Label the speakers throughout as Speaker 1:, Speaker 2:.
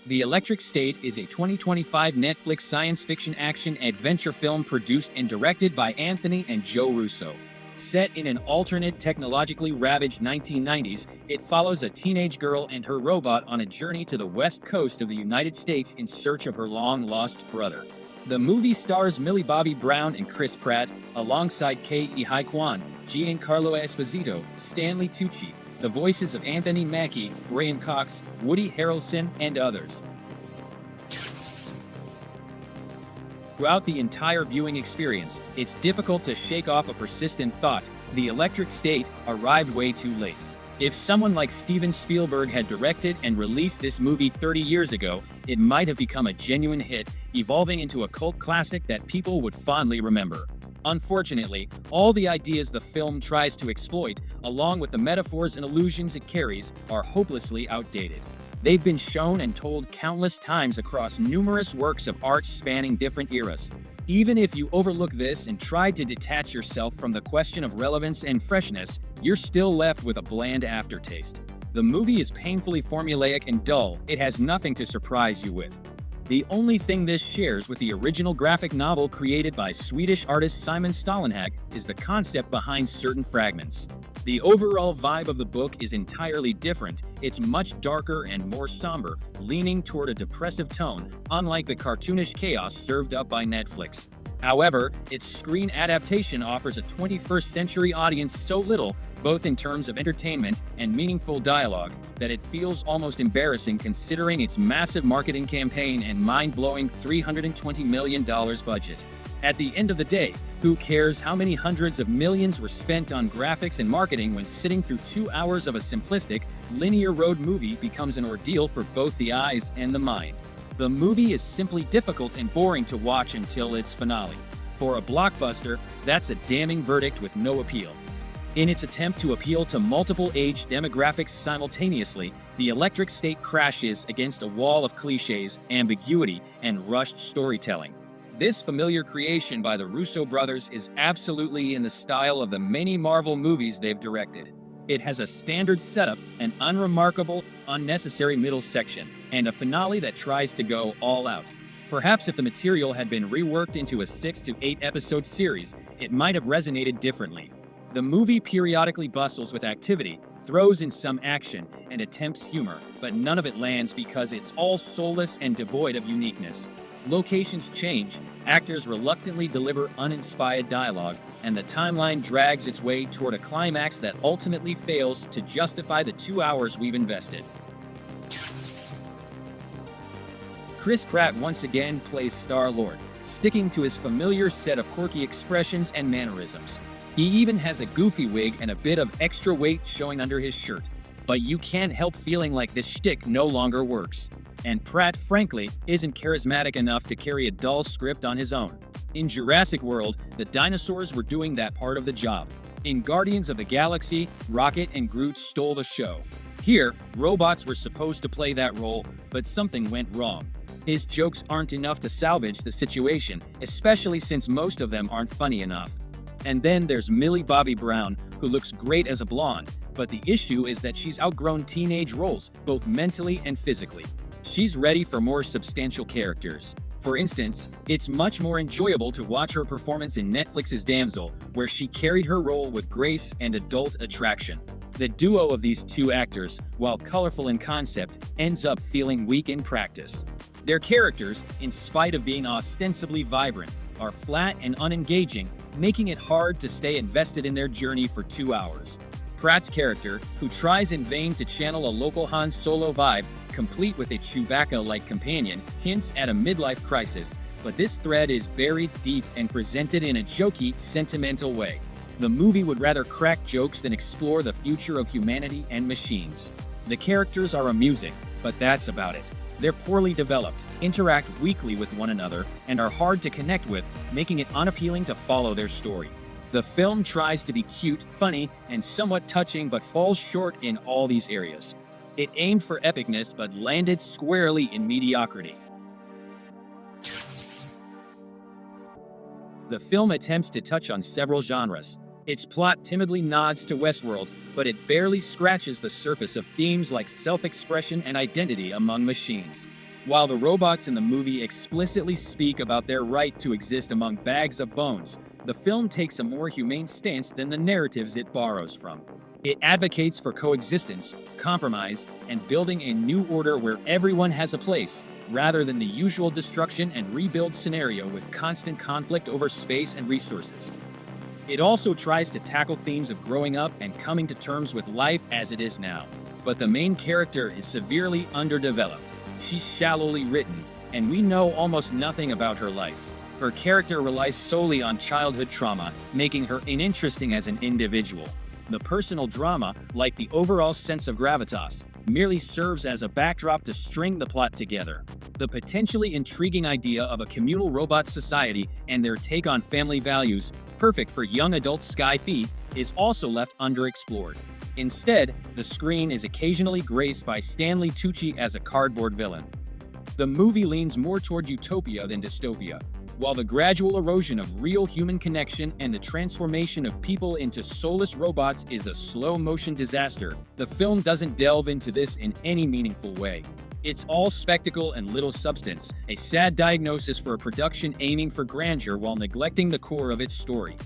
Speaker 1: The Electric State is a 2025 Netflix science fiction action adventure film produced and directed by Anthony and Joe Russo. Set in an alternate, technologically ravaged 1990s, it follows a teenage girl and her robot on a journey to the west coast of the United States in search of her long-lost brother. The movie stars Millie Bobby Brown and Chris Pratt, alongside Ke Kwan, Giancarlo Esposito, Stanley Tucci, the voices of Anthony Mackie, Brian Cox, Woody Harrelson, and others. Throughout the entire viewing experience, it's difficult to shake off a persistent thought: the Electric State arrived way too late. If someone like Steven Spielberg had directed and released this movie 30 years ago, it might have become a genuine hit, evolving into a cult classic that people would fondly remember. Unfortunately, all the ideas the film tries to exploit, along with the metaphors and allusions it carries, are hopelessly outdated. They've been shown and told countless times across numerous works of art spanning different eras. Even if you overlook this and try to detach yourself from the question of relevance and freshness, you're still left with a bland aftertaste. The movie is painfully formulaic and dull. It has nothing to surprise you with. The only thing this shares with the original graphic novel created by Swedish artist Simon Stålenhag is the concept behind certain fragments. The overall vibe of the book is entirely different. It's much darker and more somber, leaning toward a depressive tone, unlike the cartoonish chaos served up by Netflix. However, its screen adaptation offers a 21st century audience so little, both in terms of entertainment and meaningful dialogue, that it feels almost embarrassing considering its massive marketing campaign and mind-blowing $320 million budget. At the end of the day, who cares how many hundreds of millions were spent on graphics and marketing when sitting through 2 hours of a simplistic, linear road movie becomes an ordeal for both the eyes and the mind. The movie is simply difficult and boring to watch until its finale. For a blockbuster, that's a damning verdict with no appeal. In its attempt to appeal to multiple age demographics simultaneously, The Electric State crashes against a wall of cliches, ambiguity, and rushed storytelling. This familiar creation by the Russo brothers is absolutely in the style of the many Marvel movies they've directed. It has a standard setup, an unremarkable, unnecessary middle section, and a finale that tries to go all out. Perhaps if the material had been reworked into a 6 to 8 episode series, it might have resonated differently. The movie periodically bustles with activity, throws in some action, and attempts humor, but none of it lands because it's all soulless and devoid of uniqueness. Locations change, actors reluctantly deliver uninspired dialogue, and the timeline drags its way toward a climax that ultimately fails to justify the 2 hours we've invested. Chris Pratt once again plays Star-Lord, sticking to his familiar set of quirky expressions and mannerisms. He even has a goofy wig and a bit of extra weight showing under his shirt. But you can't help feeling like this shtick no longer works. And Pratt, frankly, isn't charismatic enough to carry a dull script on his own. In Jurassic World, the dinosaurs were doing that part of the job. In Guardians of the Galaxy, Rocket and Groot stole the show. Here, robots were supposed to play that role, but something went wrong. His jokes aren't enough to salvage the situation, especially since most of them aren't funny enough. And then there's Millie Bobby Brown, who looks great as a blonde, but the issue is that she's outgrown teenage roles, both mentally and physically. She's ready for more substantial characters. For instance, it's much more enjoyable to watch her performance in Netflix's Damsel, where she carried her role with grace and adult attraction. The duo of these two actors, while colorful in concept, ends up feeling weak in practice. Their characters, in spite of being ostensibly vibrant, are flat and unengaging, making it hard to stay invested in their journey for 2 hours. Pratt's character, who tries in vain to channel a local Han Solo vibe, complete with a Chewbacca-like companion, hints at a midlife crisis, but this thread is buried deep and presented in a jokey, sentimental way. The movie would rather crack jokes than explore the future of humanity and machines. The characters are amusing, but that's about it. They're poorly developed, interact weakly with one another, and are hard to connect with, making it unappealing to follow their story. The film tries to be cute, funny, and somewhat touching but falls short in all these areas. It aimed for epicness but landed squarely in mediocrity. The film attempts to touch on several genres. Its plot timidly nods to Westworld, but it barely scratches the surface of themes like self-expression and identity among machines. While the robots in the movie explicitly speak about their right to exist among bags of bones, the film takes a more humane stance than the narratives it borrows from. It advocates for coexistence, compromise, and building a new order where everyone has a place, rather than the usual destruction and rebuild scenario with constant conflict over space and resources. It also tries to tackle themes of growing up and coming to terms with life as it is now. But the main character is severely underdeveloped. She's shallowly written, and we know almost nothing about her life. Her character relies solely on childhood trauma, making her uninteresting as an individual. The personal drama, like the overall sense of gravitas, merely serves as a backdrop to string the plot together. The potentially intriguing idea of a communal robot society and their take on family values, perfect for young adult sci-fi, is also left underexplored. Instead, the screen is occasionally graced by Stanley Tucci as a cardboard villain. The movie leans more toward utopia than dystopia. While the gradual erosion of real human connection and the transformation of people into soulless robots is a slow-motion disaster, the film doesn't delve into this in any meaningful way. It's all spectacle and little substance, a sad diagnosis for a production aiming for grandeur while neglecting the core of its story.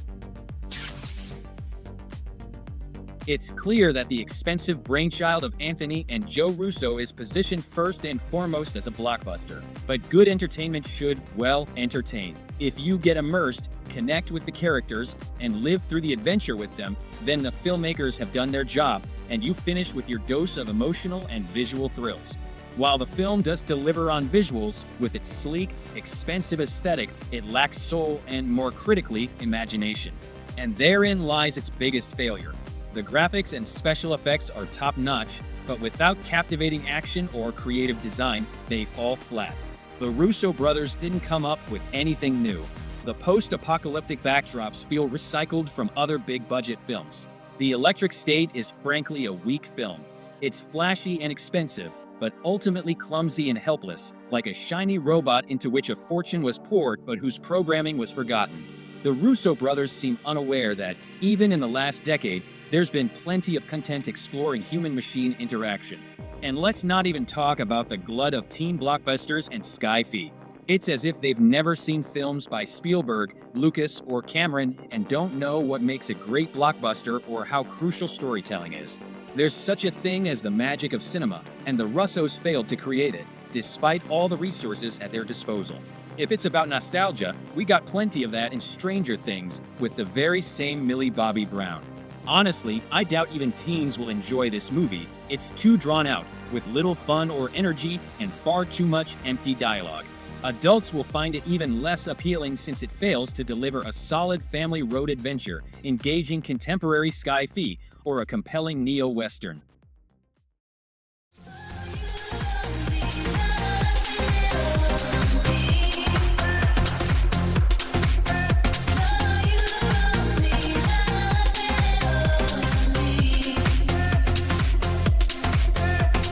Speaker 1: It's clear that the expensive brainchild of Anthony and Joe Russo is positioned first and foremost as a blockbuster. But good entertainment should, well, entertain. If you get immersed, connect with the characters, and live through the adventure with them, then the filmmakers have done their job, and you finish with your dose of emotional and visual thrills. While the film does deliver on visuals, with its sleek, expensive aesthetic, it lacks soul and, more critically, imagination. And therein lies its biggest failure. The graphics and special effects are top-notch, but without captivating action or creative design, they fall flat. The Russo brothers didn't come up with anything new. The post-apocalyptic backdrops feel recycled from other big-budget films. The Electric State is frankly a weak film. It's flashy and expensive, but ultimately clumsy and helpless, like a shiny robot into which a fortune was poured but whose programming was forgotten. The Russo brothers seem unaware that, even in the last decade, there's been plenty of content exploring human-machine interaction. And let's not even talk about the glut of teen blockbusters and sci-fi. It's as if they've never seen films by Spielberg, Lucas, or Cameron and don't know what makes a great blockbuster or how crucial storytelling is. There's such a thing as the magic of cinema, and the Russos failed to create it, despite all the resources at their disposal. If it's about nostalgia, we got plenty of that in Stranger Things with the very same Millie Bobby Brown. Honestly, I doubt even teens will enjoy this movie. It's too drawn out, with little fun or energy and far too much empty dialogue. Adults will find it even less appealing since it fails to deliver a solid family road adventure, engaging contemporary sci-fi, or a compelling neo-western.